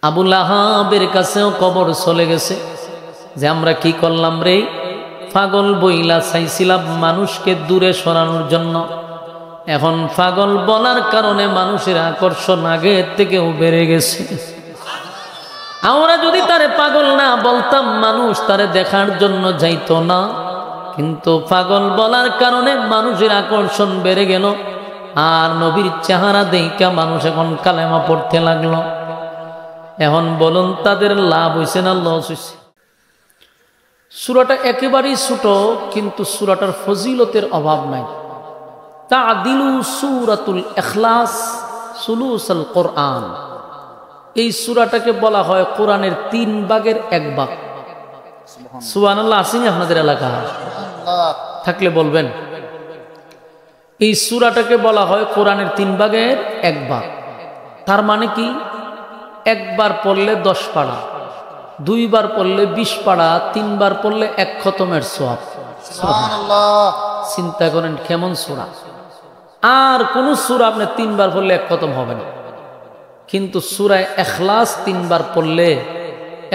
আবু লাহাবের কাছেও কবর চলে গেছে যে আমরা কি করলাম রে, পাগল বইলা চাইছিলাম মানুষকে দূরে সরানোর জন্য, এখন পাগল বলার কারণে মানুষের আকর্ষণ আগের থেকেও বেড়ে গেছে। আমরা যদি তারে পাগল না বলতাম মানুষ তারে দেখার জন্য যাইতো না, কিন্তু পাগল বলার কারণে মানুষের আকর্ষণ বেড়ে গেল, আর নবীর চেহারা দেখা মানুষ এখন কালেমা পড়তে লাগলো। এখন বলুন তাদের লাভ হয়েছে না লস হয়েছে? সূরাটা একেবারেই ছোট, কিন্তু সূরাটার ফজিলতের অভাব নাই। তা'দিলু সূরাতুল ইখলাস সুলুসাল কোরআন। এই সূরাটাকে বলা হয় কোরআনের 3 ভাগের 1 ভাগ। সুবহানাল্লাহ আসেনি আপনাদের এলাকা? থাকলে বলবেন। এই সূরাটাকে বলা হয় কোরআনের 3 ভাগের 1 ভাগ। তার মানে কি, একবার পড়লে 10 পারা, 2 বার পড়লে 20 পারা, 3 বার পড়লে 1 খতমের সওয়াব। সুবহানাল্লাহ, চিন্তা করেন কেমন সূরা। আর কোন সূরা আপনি 3 বার পড়লে 1 খতম হবে না, কিন্তু সূরা ইখলাস 3 বার পড়লে,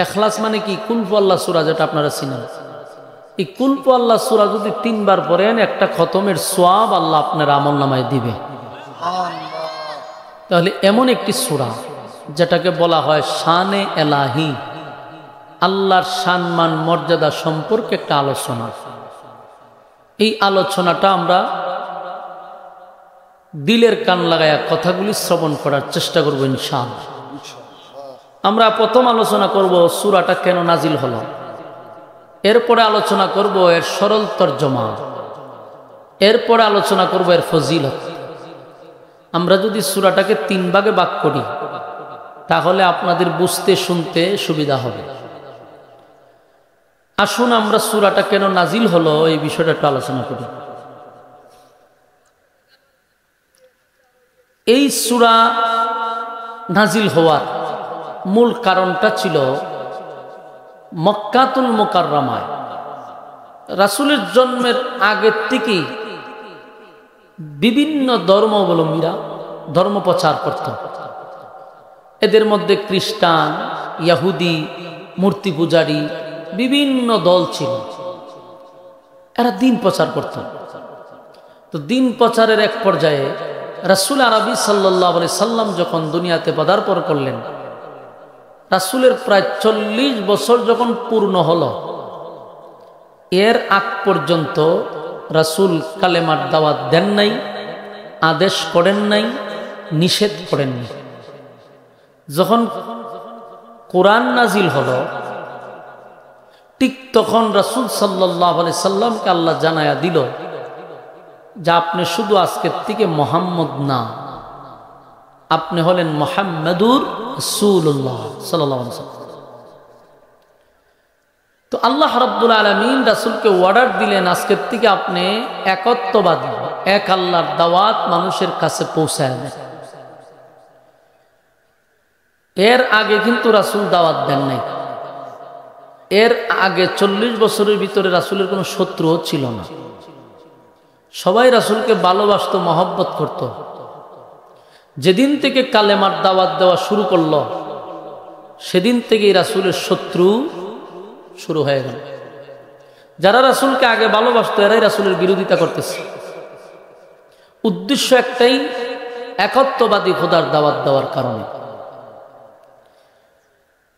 ইখলাস মানে কি, কুল হু আল্লাহ সূরা যেটা আপনারা চিনেন, এই কুল হু আল্লাহ সূরা যদি 3 বার পড়েন 1টা খতমের সওয়াব আল্লাহ আপনার আমলনামায় দিবে। তাহলে এমন একটি সূরা যেটাকে বলা হয় শানে এলাহি, আল্লাহর সম্মান মর্যাদা সম্পর্কে একটা আলোচনা। এই আলোচনাটা আমরা দিলের কান লাগায়া কথাগুলি শ্রবণ করার চেষ্টা করব ইনশাআল্লাহ। আমরা প্রথম আলোচনা করব সূরাটা কেন নাজিল হলো, এরপরে আলোচনা করব এর সরল তর্জমা, এরপরে আলোচনা করব এর ফজিলত। আমরা যদি সূরাটাকে 3 ভাগে ভাগ করি তাহলে আপনাদের বুঝতে শুনতে সুবিধা হবে। আসুন আমরা সূরাটা কেন নাজিল হলো এই বিষয়টা একটু আলোচনা করি। এই সূরা নাজিল হওয়ার মূল কারণটা ছিল মক্কাতুল মুকাররমায় রাসূলের জন্মের আগের থেকেই বিভিন্ন ধর্মাবলম্বীরা ধর্ম প্রচার করত। এদের মধ্যে খ্রিস্টান, ইহুদি, মূর্তি পূজারী বিভিন্ন দল ছিল, এরা দিন প্রচার করত। তো দিন প্রচারের এক পর্যায়ে রাসূল আরবি সাল্লাল্লাহু আলাইহি সাল্লাম যখন দুনিয়াতে পদার্পণ করলেন, রাসূলের প্রায় 40 বছর যখন পূর্ণ হলো, এর আগ পর্যন্ত রাসূল কালেমার দাওয়াত দেন নাই, আদেশ করেন নাই, নিষেধ করেন নাই। যখন কোরআন নাজিল হলো ঠিক তখন রাসূল সাল্লাল্লাহু আলাইহি সাল্লামকে আল্লাহ জানায়া দিল যে আপনি শুধু আজকের থেকে মুহাম্মদ না, আপনি হলেন মুহাম্মাদুর রাসূলুল্লাহ সাল্লাল্লাহু আলাইহি ওয়াসাল্লাম। তো আল্লাহ রাব্বুল আলামিন রাসূলকে অর্ডার দিলেন আজকের থেকে আপনি একত্ববাদী, এক আল্লাহর দাওয়াত মানুষের কাছে পৌঁছায় দেন। এর আগে কিন্তু রাসূল দাওয়াত দেন নাই। এর আগে 40 বছরের ভিতরে রাসূলের কোনো শত্রুও ছিল না, সবাই রাসূলকে ভালোবাসতো, মহব্বত করত। যেদিন থেকে কালেমার দাওয়াত দেওয়া শুরু করলো সেদিন থেকেই রাসূলের শত্রু শুরু হয়ে গেল। যারা রাসূলকে আগে ভালোবাসতো এরাই রাসূলের বিরোধিতা করতেছে। উদ্দেশ্য একটাই, একত্ববাদী খোদার দাওয়াত দেওয়ার কারণে।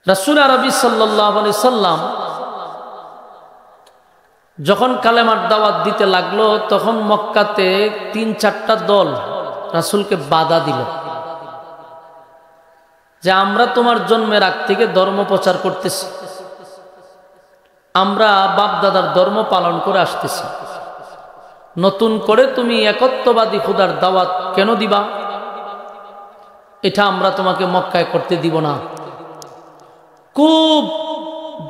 রাসূল আরবি সাল্লাল্লাহু আলাইহি সাল্লাম যখন কালেমার দাওয়াত দিতে লাগলো তখন মক্কাতে 3-4টা দল রাসূলকে বাধা দিল যে আমরা তোমার জন্মের আগ থেকে ধর্ম প্রচার করতেছি, আমরা বাপ দাদার ধর্ম পালন করে আসতেছি, নতুন করে তুমি একত্ববাদী খোদার দাওয়াত কেন দিবা? এটা আমরা তোমাকে মক্কায় করতে দিব না। খুব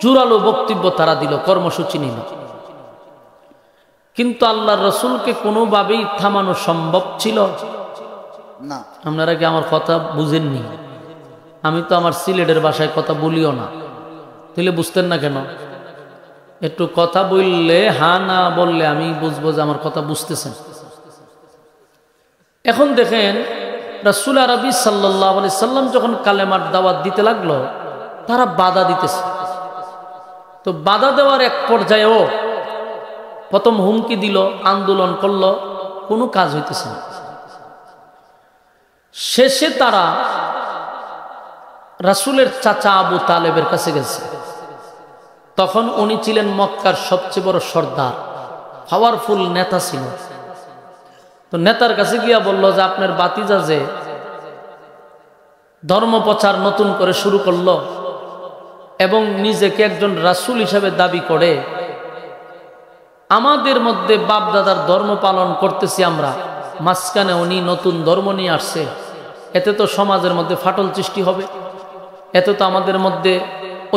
জোরালো বক্তব্য তারা দিল, কর্মসূচি নিল। কিন্তু আল্লাহর রাসূলকে কোনোভাবেই থামানো সম্ভব ছিল না। আপনারা কি আমার কথা বুঝেননি? আমি তো আমার সিলেটের ভাষায় কথা বলিও না, তাহলে বুঝতেন না কেন? একটু কথা বললে, হ্যাঁ না বললে আমি বুঝবো যে আমার কথা বুঝতেছেন। এখন দেখেন রাসূল আরবি সাল্লাল্লাহু আলাইহি সাল্লাম যখন কালেমার দাওয়াত দিতে লাগলো, তারা বাধা দিতেছে। তো বাধা দেওয়ার এক পর্যায়েও প্রথম হুমকি দিল, আন্দোলন করলো, কোনো কাজ হইতেছে না। শেষে তারা রাসূলের চাচা আবু তালেবের কাছে গেছে। তখন উনি ছিলেন মক্কার সবচেয়ে বড় সর্দার, পাওয়ারফুল নেতা ছিল। তো নেতার কাছে গিয়া বলল যে আপনার বাতিজা যে ধর্ম প্রচার নতুন করে শুরু করলো এবং নিজেকে একজন রাসূল হিসাবে দাবি করে, আমাদের মধ্যে বাপ দাদার ধর্ম পালন করতেছি আমরা, মাঝখানে উনি নতুন ধর্ম নিয়ে আসছে, এতে তো সমাজের মধ্যে ফাটল সৃষ্টি হবে, এতে তো আমাদের মধ্যে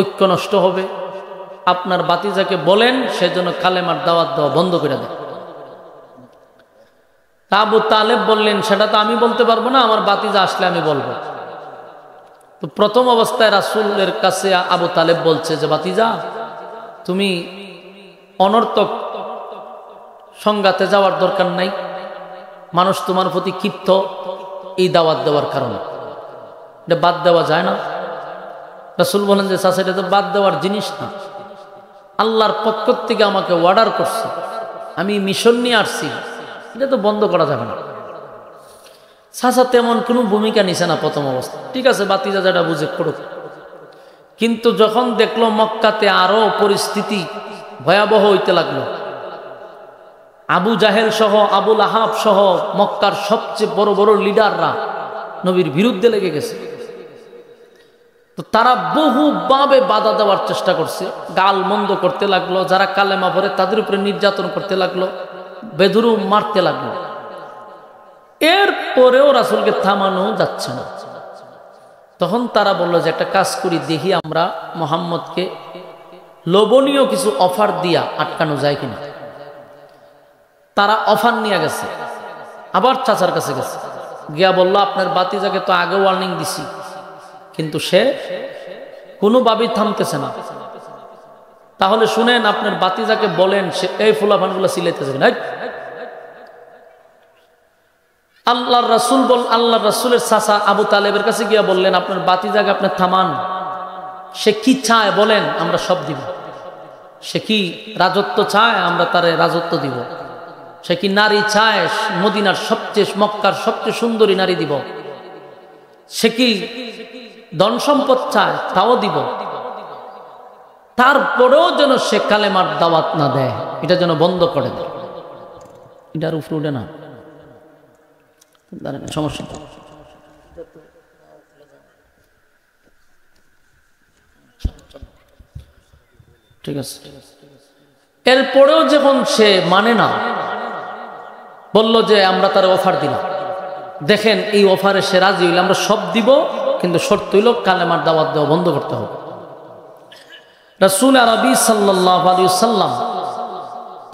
ঐক্য নষ্ট হবে। আপনার বাতিজাকে বলেন সেজন্য কালেমার দাওয়াত দেওয়া বন্ধ করে দেয়। আবু তালেব বললেন, সেটা তো আমি বলতে পারবো না, আমার বাতিজা আসলে আমি বলবো। তো প্রথম অবস্থায় রাসূলের কাছে আবু তালেব বলছে যে বাতিজা, তুমি অনর্থক সংঘাতে যাওয়ার দরকার নাই, মানুষ তোমার প্রতি ক্ষিপ্ত এই দাওয়াত দেওয়ার কারণে, এটা বাদ দেওয়া যায় না। রাসূল বলেন যে চাচা, এটা তো বাদ দেওয়ার জিনিস না, আল্লাহর পক্ষ থেকে আমাকে অর্ডার করছে, আমি মিশন নিয়ে আসছি, এটা তো বন্ধ করা যাবে না। চাচা তেমন কোনো ভূমিকা নিছে না প্রথম অবস্থা, ঠিক আছে বাতিজা যেটা বুঝে করুক। কিন্তু যখন দেখলো মক্কাতে আরো পরিস্থিতি ভয়াবহ হইতে লাগলো, আবু জাহেল সহ, আবুল আহাব সহ মক্কার সবচেয়ে বড় বড় লিডাররা নবীর বিরুদ্ধে লেগে গেছে। তো তারা বহুভাবে বাধা দেওয়ার চেষ্টা করছে, গাল মন্দ করতে লাগলো, যারা কালেমা পড়ে তাদের উপরে নির্যাতন করতে লাগলো, বেদুরু মারতে লাগলো। এরপরেও রাসূলকে থামানো যাচ্ছে না। তখন তারা বললো যে একটা কাজ করি, দেখি আমরা মুহাম্মদকে লোভনীয় কিছু অফার দিয়া আটকানো যায় কিনা। তারা অফার নিয়ে গেছে, আবার চাচার কাছে গেছে, গিয়া বলল আপনার বাতিজাকে তো আগে ওয়ার্নিং দিছি, কিন্তু সে কোনোভাবেই থামতেছে না। তাহলে শুনেন, আপনার বাতিজাকে বলেন সে এই ফুলাফানগুলো সিলাইতেছে না। আল্লাহর রাসূলের চাচা আবু তালেবের কাছে গিয়া বললেন, আপনার বাতিজাকে আপনি থামান, সে কি চায় বলেন, আমরা সব দিব। সে কি রাজত্ব চায়, আমরা তারে রাজত্ব দিব। সে কি নারী চায়, মদিনার সবচেয়ে, মক্কার সবচেয়ে সুন্দরী নারী দিব। সে কি ধন সম্পদ চায়, তাও দিব। তারপরেও যেন সে কালেমার দাওয়াত না দেয়, এটা যেন বন্ধ করে দেয়। এটার উপরে উঠে না, সমস্যা। ঠিক আছে। এরপরেও যখন সে মানে না, বলল যে আমরা তার অফার দিলাম, দেখেন এই অফারে সে রাজি হইল, আমরা সব দিব, কিন্তু শর্ত হইল কালেমার দাওয়াত দেওয়া বন্ধ করতে হবে। রাসূল আরবি সাল্লাল্লাহু আলাইহি সাল্লাম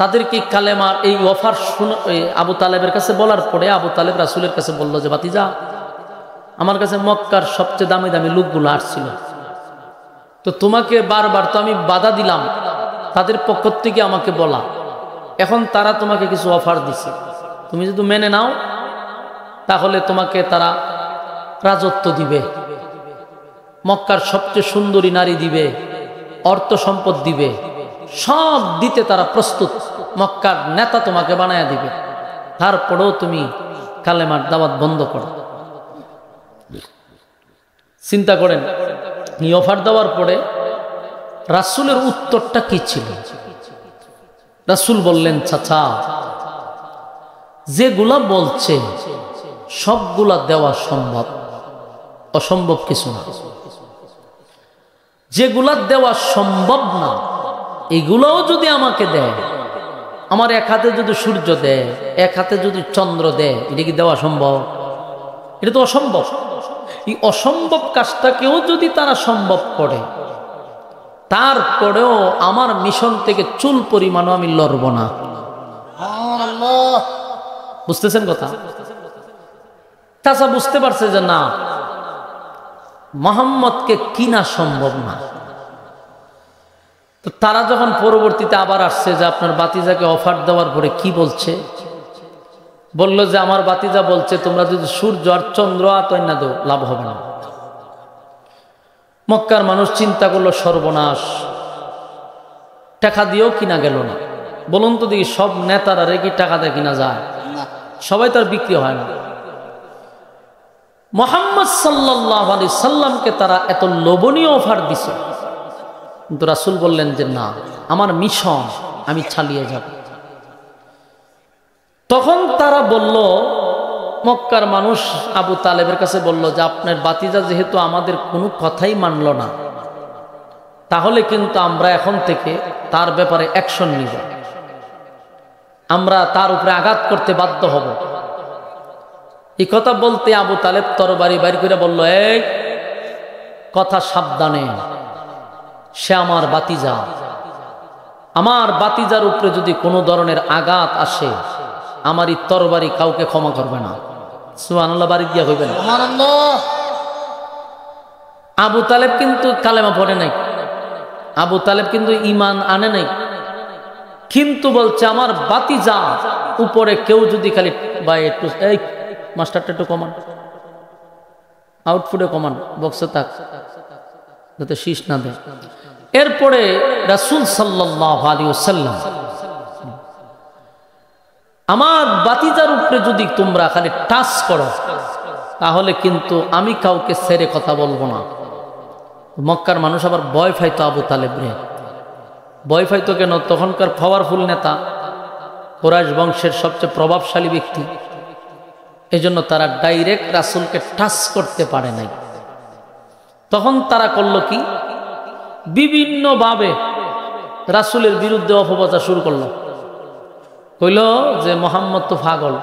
তাদেরকে কালেমার এই অফার আবু তালেবের কাছে বলার পরে আবু তালেব রাসূলের কাছে বলল যে বাতিজা, আমার কাছে মক্কার সবচেয়ে দামি দামি লোকগুলো আসছিল, তো তোমাকে বারবার তো আমি বাধা দিলাম, তাদের পক্ষ থেকে আমাকে বলা, এখন তারা তোমাকে কিছু অফার দিছে, তুমি যদি মেনে নাও তাহলে তোমাকে তারা রাজত্ব দিবে, মক্কার সবচেয়ে সুন্দরী নারী দিবে, অর্থ সম্পদ দিবে, সব দিতে তারা প্রস্তুত, মক্কার নেতা তোমাকে বানায়া দিবে, তারপরেও তুমি কালেমার দাওয়াত বন্ধ করো। চিন্তা করেন, এই অফার দেওয়ার পরে রাসূলের উত্তরটা কি ছিল? রাসূল বললেন, চাচা যেগুলা বলছে সবগুলা দেওয়া সম্ভব, অসম্ভব কিছু না। যেগুলা দেওয়া সম্ভব না এগুলাও যদি আমাকে দেয়, আমার এক হাতে যদি সূর্য দেয়, এক হাতে যদি চন্দ্র দেয়, এটা কি দেওয়া সম্ভব? এটা তো অসম্ভব। এই অসম্ভব কাজটাকেও যদি তারা সম্ভব করে, তারপরেও আমার মিশন থেকে চুল পরিমাণও আমি লড়ব না। বুঝতেছেন কথা? চাচা বুঝতে পারছে যে না, মুহাম্মদকে কিনা সম্ভব না। তো তারা যখন পরবর্তীতে আবার আসছে যে আপনার বাতিজাকে অফার দেওয়ার পরে কি বলছে, বলল যে আমার বাতিজা বলছে তোমরা যদি সূর্য আর চন্দ্র আতয় না দাও লাভ হবে না। মক্কার মানুষ চিন্তা করলো সর্বনাশ, টাকা দিয়েও কিনা গেল না। বলুন তো দেখি সব নেতারা রেখে টাকা দিয়ে কিনা যায়? সবাই তার বিক্রি হয় না। মুহাম্মদ সাল্লাল্লাহু আলাইহি সাল্লামকে তারা এত লোভনীয় অফার দিছে, কিন্তু রাসূল বললেন যে না, আমার মিশন আমি চালিয়ে যাব। তখন তারা বলল, মক্কার মানুষ আবু তালেবের কাছে বলল যে আপনার বাতিজা যেহেতু আমাদের কোনো কথাই মানল না, তাহলে কিন্তু আমরা এখন থেকে তার ব্যাপারে অ্যাকশন নিব, আমরা তার উপরে আঘাত করতে বাধ্য হব। এই কথা বলতে আবু তালেব তরবারি বাইর করে বলল, এই কথা সাবধানে, সে আমার বাতিজা, আমার বাতিজার উপরে যদি কোনো ধরনের আঘাত আসে আমার এই তরবারি কাউকে ক্ষমা করবে না। সুবহানাল্লাহ, বাড়ি দিয়া হইবে না। আবু তালেব কিন্তু কালেমা পড়ে নাই, আবু তালেব কিন্তু ঈমান আনে নাই, কিন্তু বলছে আমার বাতিজা উপরে কেউ যদি খালি বা একটু এই মাস্টারটা একটু কমান, আউটফুটে কমান, বক্সে থাক যাতে শীষ না দেয়। এরপরে রাসূল সাল্লাল্লাহু আলাইহি ওয়াসাল্লাম, আমার বাতিজার উপরে যদি তোমরা খালি টাচ করো তাহলে কিন্তু আমি কাউকে ছেড়ে কথা বলবো না। মক্কার মানুষ আবার ভয় পাইতো আবু তালেব রে। ভয় পাইতো কেন? তখনকার পাওয়ারফুল নেতা, কুরাইশ বংশের সবচেয়ে প্রভাবশালী ব্যক্তি, এজন্য তারা ডাইরেক্ট রাসূলকে টাচ করতে পারে নাই। তখন তারা করলো কি, বিভিন্নভাবে রাসূলের বিরুদ্ধে অপপ্রচার শুরু করলো। কইল যে মোহাম্মদ তো পাগল,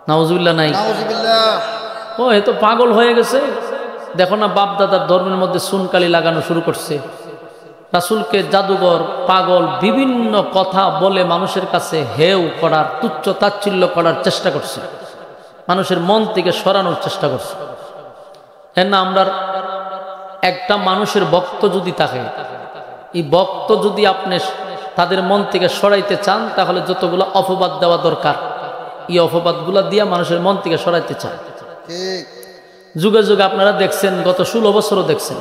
নাউজুবিল্লাহ নাই, ও এ তো পাগল হয়ে গেছে, দেখো না বাপ দাদার ধর্মের মধ্যে সুনকালি লাগানো শুরু করছে, রাসূলকে জাদুঘর, পাগল, বিভিন্ন কথা বলে মানুষের কাছে হেউ করার, তুচ্ছ তাচ্ছিল্য করার চেষ্টা করছে, মানুষের মন থেকে সরানোর চেষ্টা করছে। হ্যাঁ না, আমরা একটা মানুষের ভক্ত যদি থাকে, এই ভক্ত যদি আপনি তাদের মন থেকে সরাইতে চান তাহলে যতগুলো অপবাদ দেওয়া দরকার এই অপবাদগুলো দিয়া মানুষের মন থেকে সরাইতে চান। যুগে যুগে আপনারা দেখছেন, গত 16 বছরও দেখছেন,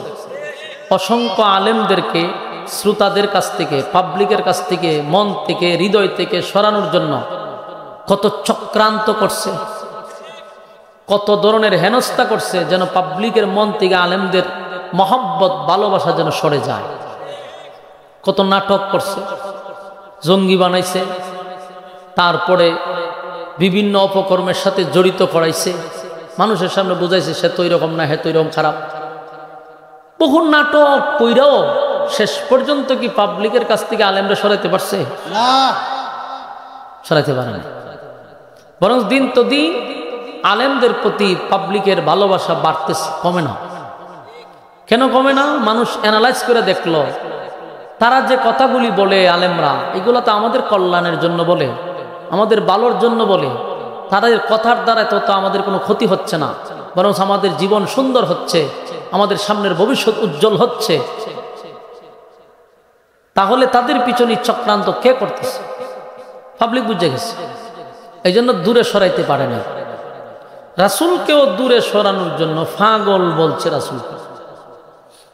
অসংখ্য আলেমদেরকে শ্রোতাদের কাছ থেকে, পাবলিকের কাছ থেকে, মন থেকে, হৃদয় থেকে সরানোর জন্য কত চক্রান্ত করছে, কত ধরনের হেনস্থা করছে, যেন পাবলিকের মন থেকে আলেমদের মহব্বত, ভালোবাসা যেন সরে যায়। কত নাটক করছে, জঙ্গি বানাইছে, তারপরে বিভিন্ন অপকর্মের সাথে জড়িত করাইছে, মানুষের সামনে বুঝাইছে সে তো এরকম না, হে তো এরকম খারাপ। বহু নাটক কইরাও শেষ পর্যন্ত কি পাবলিকের কাছ থেকে আলেমরা সরাইতে পারছে? না, সরাইতে পারে না। বরং দিন তো দিন আলেমদের প্রতি পাবলিকের ভালোবাসা বাড়তেছে, কমে না। কেন কমে না? মানুষ অ্যানালাইজ করে দেখলো তারা যে কথাগুলি বলে আলেমরা, এগুলো তো আমাদের কল্যাণের জন্য বলে, আমাদের ভালোর জন্য বলে। তাদের কথার দ্বারা তো আমাদের কোনো ক্ষতি হচ্ছে না, বরং আমাদের জীবন সুন্দর হচ্ছে, আমাদের সামনের ভবিষ্যৎ উজ্জ্বল হচ্ছে। তাহলে তাদের পিছনে চক্রান্ত কে করতেছে? পাবলিক বুঝে গেছে, এই জন্য দূরে সরাইতে পারে না। রাসূলকেও দূরে সরানোর জন্য পাগল বলছে রাসূলকে,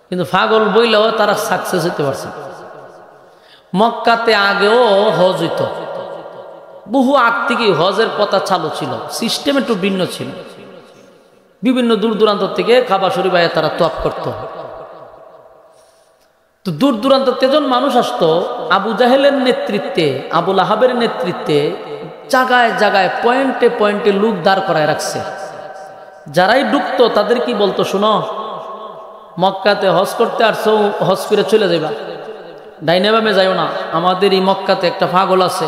কিন্তু পাগল বইলেও তারা সাকসেস হতে পারছে। মক্কাতে আগেও হজ হইত, বহু আগ থেকেই হজের কথা চালু ছিল, সিস্টেম একটু ভিন্ন ছিল। বিভিন্ন দূর দূরান্ত থেকে কাবা শরীফে তারা তওয়াফ করত। তো দূর দূরান্ত তেজন মানুষ আসতো, আবু জাহেলের নেতৃত্বে, আবুল আহাবের নেতৃত্বে জায়গায় জায়গায় পয়েন্টে পয়েন্টে লোক দাঁড় করায় রাখছে। যারাই ঢুকতো তাদের কি বলতো, শোনো মক্কাতে হজ করতে আসছো, হজ করে চলে যাবা, ডাইনে বামে যাইও না, আমাদের এই মক্কাতে একটা পাগল আছে,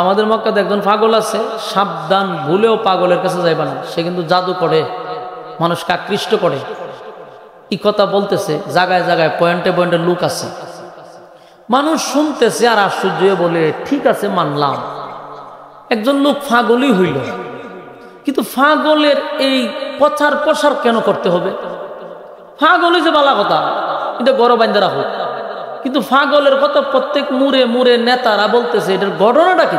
আমাদের মক্কাতে একজন পাগল আছে, সাবধান, ভুলেও পাগলের কাছে যাইবা না, সে কিন্তু জাদু করে, মানুষকে আকৃষ্ট করে। এই কথা বলতেছে, জায়গায় জায়গায় পয়েন্টে পয়েন্টে লোক আছে। মানুষ শুনতেছে আর আশ্চর্য বলে ঠিক আছে মানলাম, একজন লোক পাগলই হইল, কিন্তু পাগলের এই প্রচার প্রসার কেন করতে হবে? পাগলই যে বালা কথা, এটা গড় বান্ধা রাখো, কিন্তু পাগলের কথা প্রত্যেক মুড়ে মুড়ে নেতারা বলতেছে, এটার ঘটনাটা কি?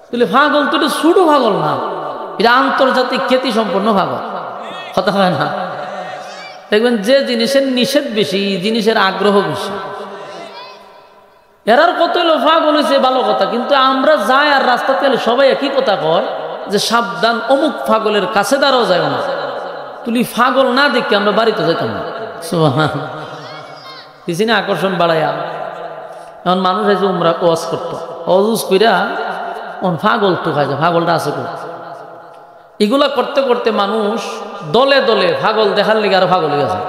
তাহলে পাগল তো এটা ছোট পাগল না, এটা আন্তর্জাতিক খ্যাতি সম্পন্ন পাগল। কথা হয় না? দেখবেন যে জিনিসের নিষেধ বেশি, জিনিসের আগ্রহ বেশি। এরার কত হলো পাগল হয়েছে ভালো কথা, কিন্তু আমরা যাই আর রাস্তাতে সবাই একই কথা কয় যে সাবধান, অমুক পাগলের কাছে দাঁড়াও যায় না। তুই পাগল না দেখে আমরা বাড়িতে যেতাম না। কিছু না আকর্ষণ বাড়াইয়া এখন মানুষ এসে উমরা ওয়াজ করতো, অজুজ কইরা পাগল তো খাইছে, পাগলটা আছে কো। এগুলা করতে করতে মানুষ দলে দলে পাগল দেখার লেগে আরো পাগল হয়ে গেছে।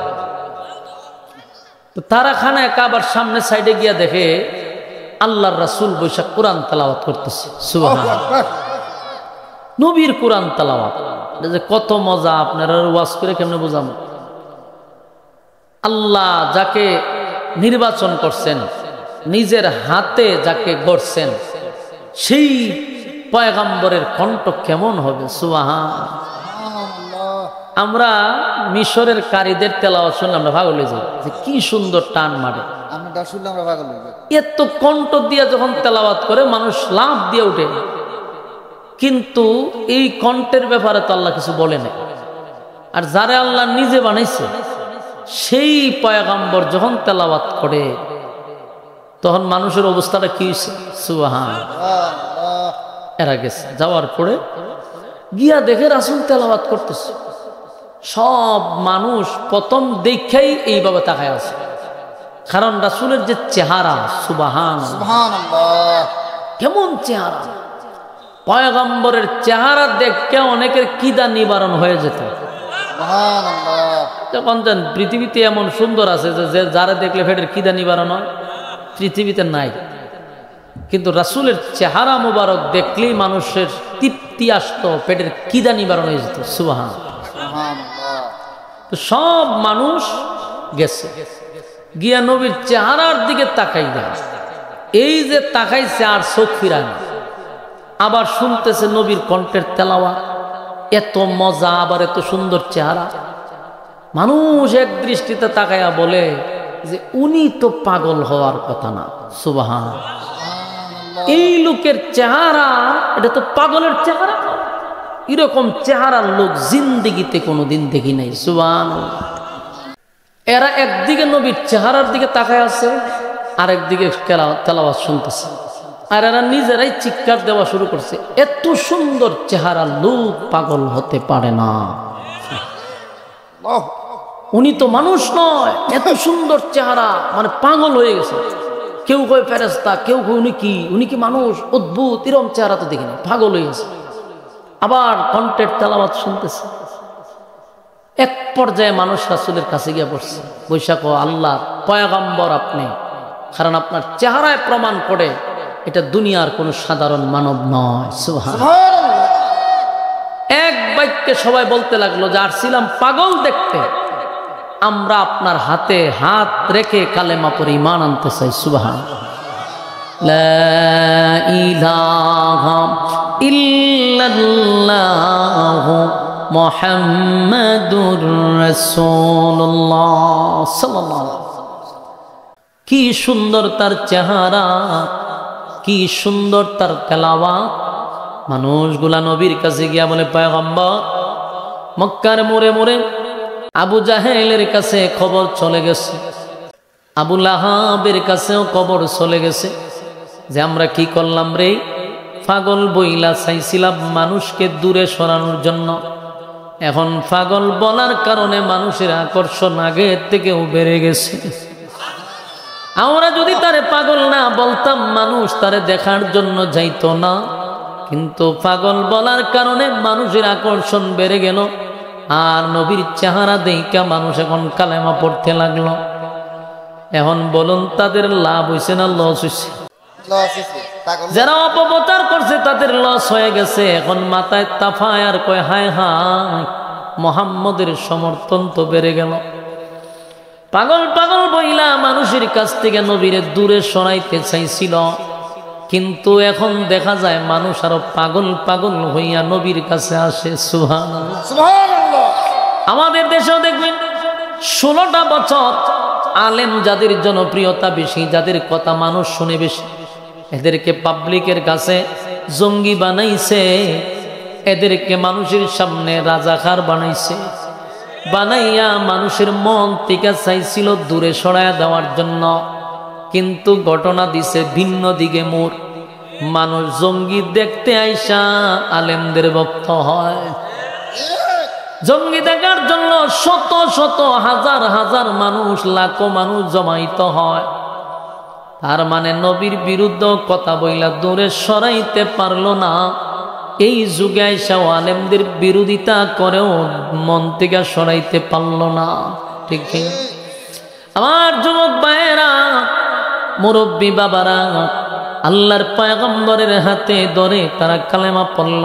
তো তারা খানায় কাবার সামনে সাইডে গিয়া দেখে আল্লাহর রাসূল বৈশাখ কোরআন তেলাওয়াত করতেছে। সুবহানাল্লাহ, নবীর কোরআন তেলাওয়াত, যে কত মজা! আপনারা ওয়াজ করে কেমনে বোঝাবো? আল্লাহ যাকে নির্বাচন করছেন, নিজের হাতে যাকে গড়ছেন, সেই পয়গাম্বরের কণ্ঠ কেমন হবে? সুবহানাল্লাহ। আমরা মিশরের কারীদের তেলাওয়াত শুনলে আমরা পাগল হয়ে যাই, যে কি সুন্দর টান মারে। এত কণ্ঠ দিয়ে যখন তেলাওয়াত করে মানুষ লাফ দিয়ে উঠে, কিন্তু এই কণ্ঠের ব্যাপারে তো আল্লাহ কিছু বলে না। আর যারা আল্লাহ নিজে বানাইছে সেই পয়গাম্বর যখন তেলাওয়াত করে তখন মানুষের অবস্থাটা কি হয়েছে? সুবহানাল্লাহ। এরা গেছে, যাওয়ার পরে গিয়া দেখে রাসূল তেলাওয়াত করতেছে। সব মানুষ প্রথম দেখেই এইভাবে তাকায় আছে, কারণ রাসূলের যে চেহারা, সুবহানাল্লাহ, কেমন চেহারা! পয়গম্বরের চেহারা দেখে অনেকের কিদা নিবারণ হয়ে যেত। যখন জান পৃথিবীতে এমন সুন্দর আছে যে যারা দেখলে ফেটের কিদা নিবারণ হয়, পৃথিবীতে নাই। কিন্তু রাসূলের চেহারা মুবারক দেখলেই মানুষের তৃপ্তি আসতো, পেটের কিদা নিবারণ হয়ে যেত। সুবহানাল্লাহ। তো সব মানুষ গেছে, গিয়া নবীর চেহারার দিকে তাকাই না। এই যে তাকাইছে আর চোখ ফিরায় না, আবার শুনতেছে নবীর কণ্ঠের তেলাওয়াত, এত মজা, আবার এত সুন্দর চেহারা। মানুষ এক দৃষ্টিতে তাকাইয়া বলে যে উনি তো পাগল হওয়ার কথা না। সুবহানাল্লাহ। এই লোকের চেহারা, এটা তো পাগলের চেহারা। এরকম চেহারার লোক জিন্দেগিতে কোনোদিন দেখি নাই। সুবহানাল্লাহ। এরা একদিকে নবীর চেহারার দিকে তাকায় আছে, আর একদিকে তেলাওয়াত শুনতেছে, আর এরা নিজেরাই চিৎকার দেওয়া শুরু করছে, এত সুন্দর চেহারা লোক পাগল হতে পারে না, উনি তো মানুষ নয়, এত সুন্দর চেহারা, মানে পাগল হয়ে গেছে। কেউ কয় ফেরেশতা, কেউ কয় উনি কি মানুষ, অদ্ভুত, এরকম চেহারা তো দেখিনি, পাগল হয়ে গেছে। আবার কণ্ঠের তেলাওয়াত শুনতেছে। এক পর্যায়ে মানুষ রাসূলের কাছে গিয়ে পড়ছে, বৈশাখ আল্লাহ পয়গম্বর আপনি, কারণ আপনার চেহারায় প্রমাণ করে এটা দুনিয়ার কোন সাধারণ মানব নয়। সুবহানাল্লাহ। এক বাক্যে সবাই বলতে লাগলো যে আসছিলাম পাগল দেখতে, আমরা আপনার হাতে হাত রেখে কালেমা পড়ে ঈমান আনতে চাই। সুবহানাল্লাহ। লা ইলাহা ইল্লাল্লাহু মুহাম্মাদুর রাসূলুল্লাহ সাল্লাল্লাহু আলাইহি ওয়াসাল্লাম। কি সুন্দর তার চেহারা, কি সুন্দর তার তেলাওয়াত। মানুষগুলা নবীর কাছে গিয়া বলে, পয়গম্বর, মক্কার মোড়ে মোড়ে আবু জাহেলের কাছে খবর চলে গেছে, আবু লাহাবের কাছেও খবর চলে গেছে যে আমরা কি করলাম রে, পাগল বইলা চাইছিলাম মানুষকে দূরে সরানোর জন্য, এখন পাগল বলার কারণে মানুষের আকর্ষণ আগের থেকেও বেড়ে গেছে। আমরা যদি তারে পাগল না বলতাম, মানুষ তারে দেখার জন্য যাইতো না, কিন্তু পাগল বলার কারণে মানুষের আকর্ষণ বেড়ে গেল, আর নবীর চেহারা দেখা মানুষ এখন কালেমা পড়তে লাগলো। এখন বলুন, তাদের লাভ হয়েছে না লস হয়েছে? যারা অপপ্রচার করছে তাদের লস হয়ে গেছে। এখন মাথায় তাফায় আর কয়, হায় হায়, মুহাম্মদের সমর্থন তো বেড়ে গেল। পাগল পাগল বইলা মানুষের কাছ থেকে নবীরে দূরে সরাইতে চাইছিল, কিন্তু এখন দেখা যায় মানুষ আরো পাগল পাগল হইয়া নবীর কাছে আসে। সুবহানাল্লাহ, সুবহানাল্লাহ। আমাদের দেশেও দেখবেন 16টা বছর আলেম যাদের জনপ্রিয়তা বেশি, যাদের কথা মানুষ শুনে বেশি, এদেরকে পাবলিকের কাছে জঙ্গি বানাইছে, এদেরকে মানুষের সামনে রাজাকার বানাইছে, বানাইয়া মানুষের মন থেকে চাইছিল দূরে সরাইয়া দেওয়ার জন্য। কিন্তু ঘটনা দিছে ভিন্ন দিকে মোড়। মানুষ জঙ্গি দেখতে আইসা আলেমদের ভক্ত হয়। জঙ্গি দেখার জন্য শত শত হাজার হাজার মানুষ, লাখো মানুষ জমাইত হয়। তার মানে নবীর বিরুদ্ধে কথা বইলা দূরে সরাইতে পারলো না। এই যুগে আইসা আলেমদের বিরোধিতা করেও মন থেকে সরাইতে পারলো না। ঠিক আমার যুবক ভাইয়েরা, মুরব্বী বাবারা, আল্লাহর পয়গম্বরের হাতে ধরে তারা কালেমা পড়ল।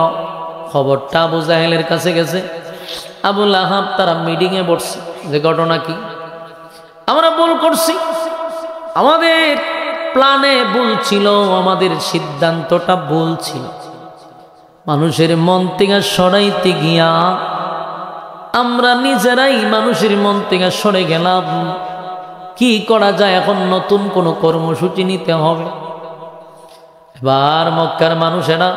খবরটা আবু জাহেলের কাছে গেছে। আবু লাহাব তারা মিটিংয়ে বসছে যে ঘটনা কি, আমরা ভুল করছি, আমাদের প্ল্যানে ভুল ছিল, আমাদের সিদ্ধান্তটা ভুল ছিল। মানুষের মন থেকে সরাইতে গিয়া আমরা নিজেরাই মানুষের মন থেকে সরে গেলাম। কি করা যায়? এখন নতুন কোনো কর্মসূচি নিতে হবে। এবার মক্কার মানুষেরা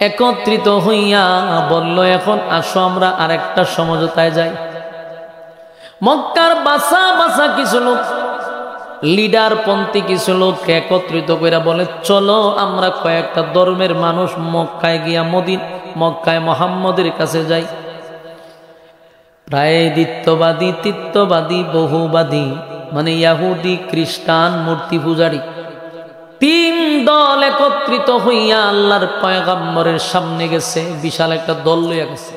একত্রিত হইয়া বলল, এখন আসো আমরা আরেকটা সমঝোতায় যাই। মক্কার বাসা বাসা কিছু লোক, লিডার পন্থী কিছু লোককে একত্রিত করে বলে, চলো আমরা কয়েকটা ধর্মের মানুষ মক্কায় গিয়া মক্কায় মুহাম্মদের কাছে যাই। প্রায় দ্বিত্ববাদী, তিত্ববাদী, বহুবাদী, মানে ইহুদি, খ্রিস্টান, মূর্তি পূজারী, তিন দল একত্রিত হইয়া আল্লাহর পয়গম্বরের সামনে গেছে। বিশাল একটা দল লইয়া গেছে।